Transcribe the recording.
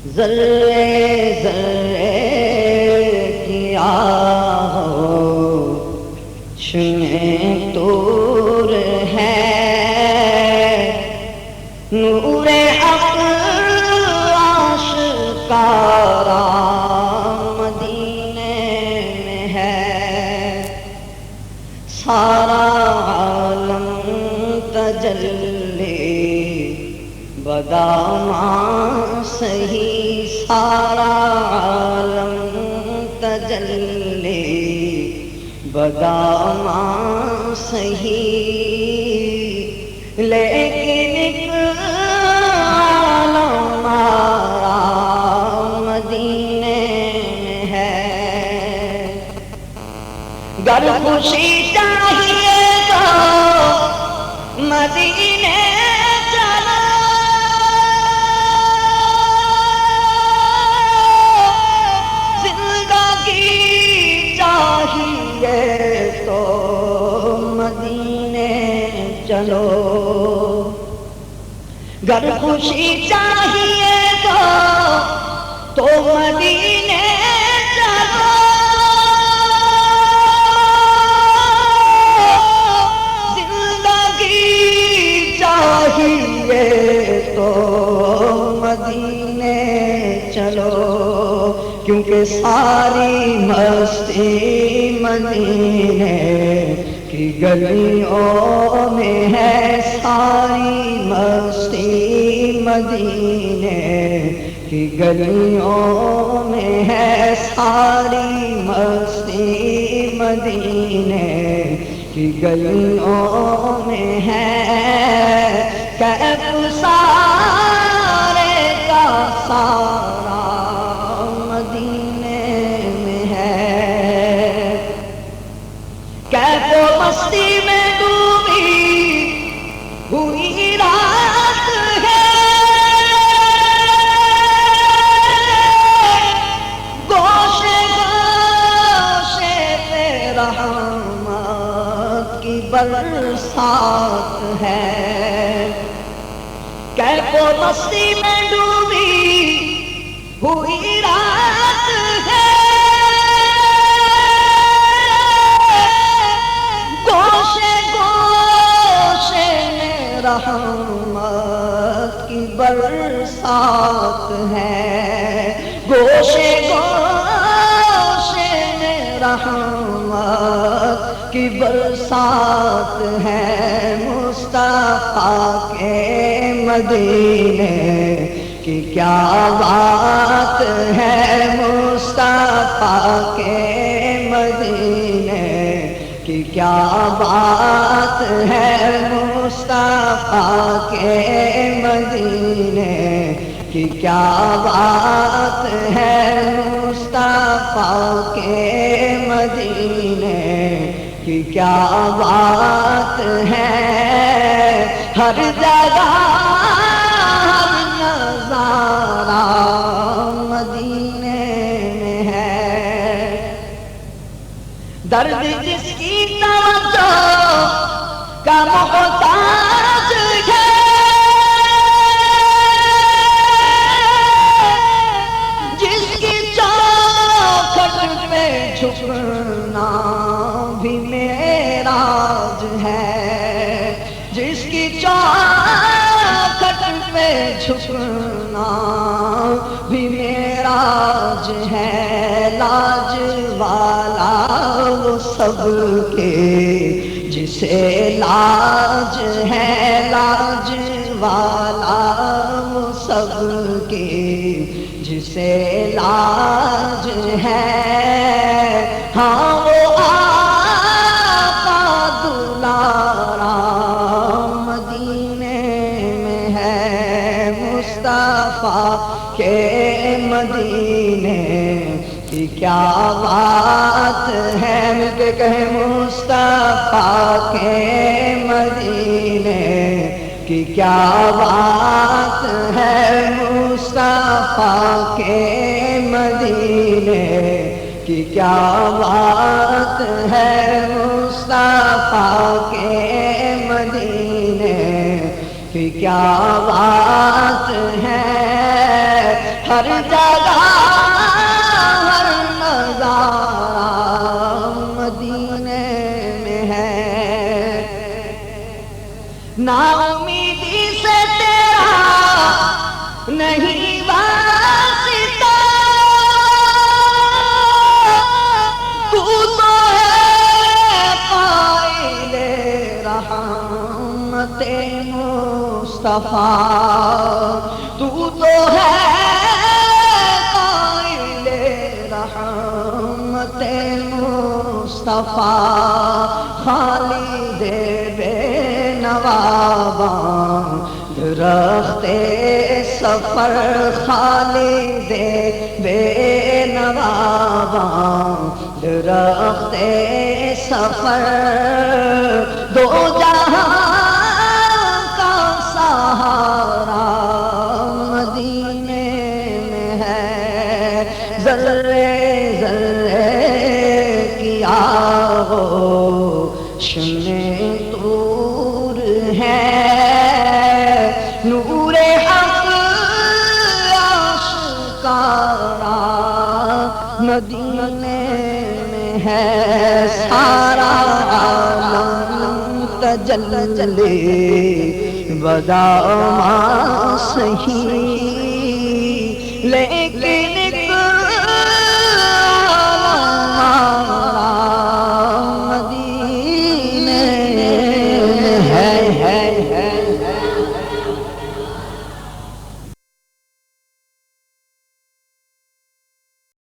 ذرے ذرے کی آہوش میں طور ہے، نور حق آشکارا مدینے میں ہے، سارا عالم تجلی بداماں سہی، سارا عالم تجلی بداماں سہی، لیکن ایک عالم ہمارا مدینے میں ہے، گر خوشی چاہیے تو مدینے تو مدینے چلو، گر خوشی چاہیے تو مدینے چلو، زندگی چاہیے تو مدینے چلو، کیونکہ ساری مستی مدینے کی گلیوں میں ہے، ساری مستی مدینے کی گلیوں میں ہے، ساری مستی مدینے کی گلیوں میں ہے، کیف سارے کا سارا مدینے میں ہے، کیف و مستی میں ڈوبی ہوئی رات ہے، گوشے گوشے پہ رحمت کی برسات ہے، کیف و مستی میں ڈوبی ہوئی رات ہے، گوشے گوشے میں رحمت کی برسات ہے، گوشے گوشے میں رحمت کی برسات ہے، مصطفیٰ کے مدینے کی کیا بات ہے، مصطفیٰ کے مدینے کی کیا بات ہے، مصطفیٰ کے مدینے کی کیا بات ہے، مصطفیٰ کے مدینے کی کیا بات ہے، ہر جگہ مدینے میں ہے، درد جس کی توجہ کا محتاج ہے، جس کی چوکھٹ پہ جھکنا بھی معراج ہے، جس کی چوکھٹ پہ جھکنا بھی معراج ہے، لاج والا وہ سب کے جسے لاج ہے، لاج والا وہ سب کے جسے لاج ہے، ہاں وہ آقا دلارا مدینے میں ہے، مصطفیٰ کے مدینے کی کیا بات ہے، مل کے کہیں مصطفیٰ کے مدینے کی کیا بات ہے، مصطفیٰ کے مدینے کی کیا بات ہے، مصطفیٰ کے مدینے کی کیا بات ہے، ہر جگہ ہر نظارہ مدینے میں ہے۔ نا امیدی سے تیرا نہیں واسطہ، تو ہے قائل رحمت مصطفیٰ، تو ہے قائل رحمت مصطفیٰ، خالد بے نواباں درخت سفر، خالد بے نواباں درخت سفر، دو جہاں کا سہارا مدینے میں ہے۔ ذرے ذرے کیا روشن طور ہے، نور حق آشکارا مدینے میں ہے۔ سارا عالم تجلی بدا ما سہی، لیکن